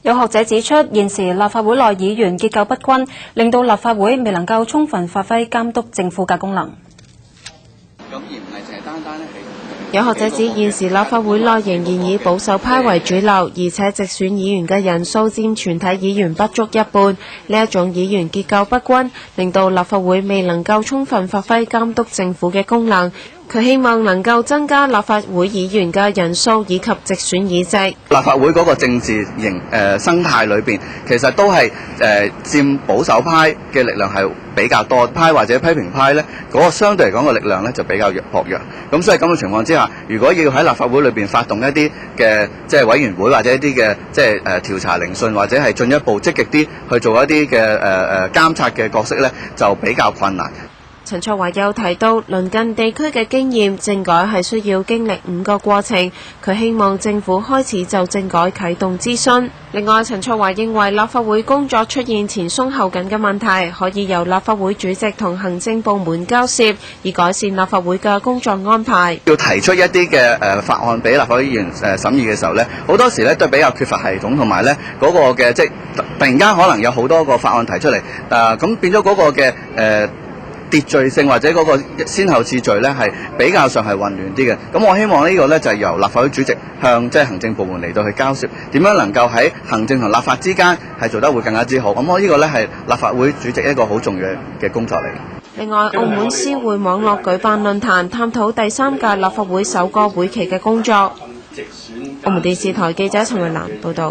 有學者指出，現時立法會內議員結構不均，令到立法會未能夠充分發揮監督政府嘅功能。有學者指，現時立法會內仍然以保守派為主流，而且直選議員嘅人數佔全體議員不足一半。呢一種議員結構不均，令到立法會未能夠充分發揮監督政府嘅功能。佢希望能夠增加立法會議員嘅人數以及直選議席。立法會嗰個政治生態裏邊，其實都係佔保守派嘅力量係比較多，派或者批評派呢嗰個相對嚟講嘅力量呢就比較薄弱。咁所以咁嘅情況之下，如果要喺立法會裏邊發動一啲嘅即係委員會或者一啲嘅即係調查聆訊，或者係進一步積極啲去做一啲嘅監察嘅角色呢，就比較困難。陳卓華又提到，鄰近地區嘅經驗，政改係需要經歷5個過程。佢希望政府開始就政改啟動諮詢。另外，陳卓華認為立法會工作出現前鬆後緊嘅問題，可以由立法會主席同行政部門交涉，以改善立法會嘅工作安排。要提出一啲嘅法案俾立法會議員審議嘅時候呢，好多時呢都比較缺乏系統，同埋呢嗰個嘅即係突然間可能有好多個法案提出嚟，咁變咗嗰個嘅秩序性或者嗰個先後次序咧係比較上係混亂啲嘅。咁我希望呢個咧就係由立法會主席向即係行政部門嚟到去交涉，點樣能夠喺行政同立法之間係做得會更加之好。咁我呢個咧係立法會主席一個好重要嘅工作嚟。另外，澳門獅匯網絡舉辦論壇，探討第3屆立法會首個會期嘅工作。澳門電視台記者陳慧蘭報導。